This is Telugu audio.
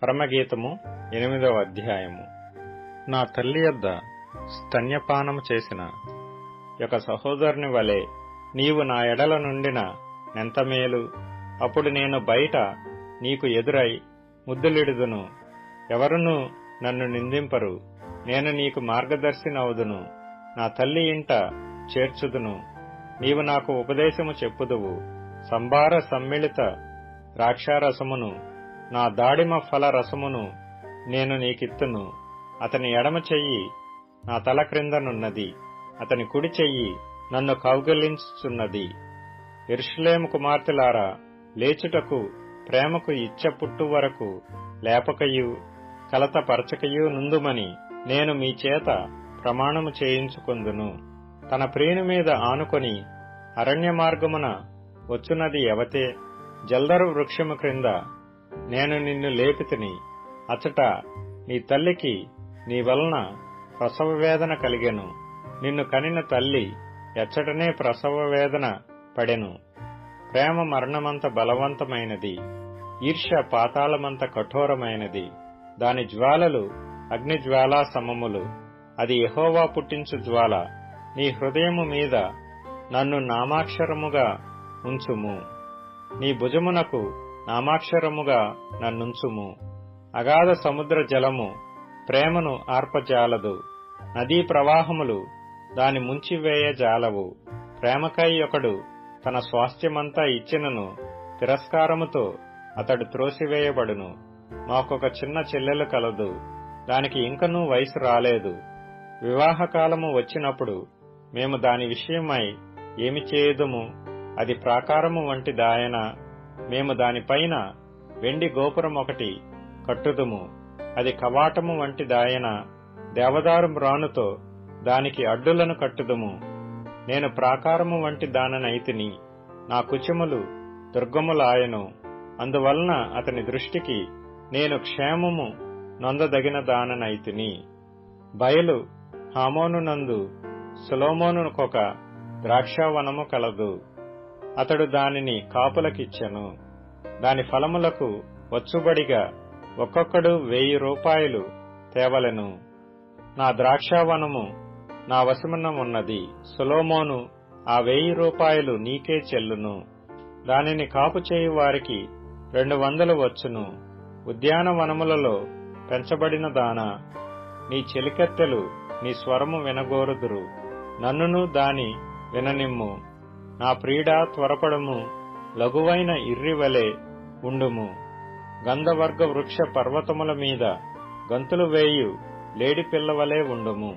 పరమగీతము 8వ అధ్యాయము. నా తల్లి యొద్ద స్తన్యపానము చేసిన ఒక సహోదరుని వలె నీవు నా ఎడల నుండిన నెంత మేలు. అప్పుడు నేను బయట నీకు ఎదురై ముద్దులిడుదును, ఎవరునూ నన్ను నిందింపరు. నేను నీకు మార్గదర్శినవుదును, నా తల్లి ఇంట చేర్చుదును. నీవు నాకు ఉపదేశము చెప్పుదువు. సంబార సమ్మిళిత ద్రాక్షారసమును నా దాడిమ ఫల రసమును నేను నీకిత్తును. అతని ఎడమ చెయ్యి నా తల క్రిందనున్నది, అతని కుడి చెయ్యి నన్ను కౌగిలించుచున్నది. యెరూషలేము కుమార్తెలారా, లేచుటకు ప్రేమకు ఇచ్చ పుట్టు వరకు లేపకయు కలత పరచకయు నుందుమని నేను మీ చేత ప్రమాణము చేయించుకొందును. తన ప్రియుని మీద ఆనుకొని అరణ్య మార్గమున వచ్చున్నది ఎవతే? జల్దరు వృక్షము క్రింద నేను నిన్ను లేపితిని. అచట నీ తల్లికి నీ వలన ప్రసవ వేదన కలిగెను. నిన్ను కనిన తల్లి ఎచ్చటనే ప్రసవ వేదన పడెను. ప్రేమ మరణమంత బలవంతమైనది, ఈర్ష్య పాతాళమంత కఠోరమైనది. దాని జ్వాలలు అగ్ని జ్వాలా సమములు. అది యెహోవా పుట్టించు జ్వాల. నీ హృదయము మీద నన్ను నామాక్షరముగా ఉంచుము, నీ భుజమునకు నామాక్షరముగా నన్నుంచుము. అగాధ సముద్ర జలము ప్రేమను ఆర్పజాలదు, నదీ ప్రవాహములు దాని ముంచివేయజాలవు. ప్రేమకై ఒకడు తన స్వాస్థ్యమంతా ఇచ్చినను తిరస్కారముతో అతడు త్రోసివేయబడును. మాకొక చిన్న చెల్లెలు కలదు, దానికి ఇంకనూ వయసు రాలేదు. వివాహకాలము వచ్చినప్పుడు మేము దాని విషయమై ఏమి చేయుదుము? అది ప్రాకారము వంటి దాయన. మేము దానిపైన వెండి గోపురం ఒకటి కట్టుదుము. అది కవాటము వంటి దాయన. దేవదారు మ్రానుతో దానికి అడ్డులను కట్టుదుము. నేను ప్రాకారము వంటి దాననైతిని, నా కుచములు దుర్గములాయను. అందువలన అతని దృష్టికి నేను క్షేమము నొందదగిన దాననైతిని. బయలు హామోనునందు సొలొమోనుకొక ద్రాక్షావనము కలదు. అతడు దానిని కాపులకిచ్చెను. దాని ఫలములకు వచ్చుబడిగా ఒక్కొక్కడు 1000 రూపాయలు తేవలెను. నా ద్రాక్షావనము నా వశమున ఉన్నది. సొలొమోను ఆ 1000 రూపాయలు నీకే చెల్లును. దానిని కాపు చేయు వారికి 200 వచ్చును. ఉద్యానవనములలో పెంచబడిన దానా, నీ చెలికత్తెలు నీ స్వరము వినగోరుదురు. నన్నును దాని విననిమ్ము. నా ప్రియుడా, త్వరపడము, లఘువైన ఇర్రివలే ఉండుము. గంధవర్గ వృక్ష పర్వతముల మీద గంతులు వేయు లేడి పిల్లవలే ఉండుము.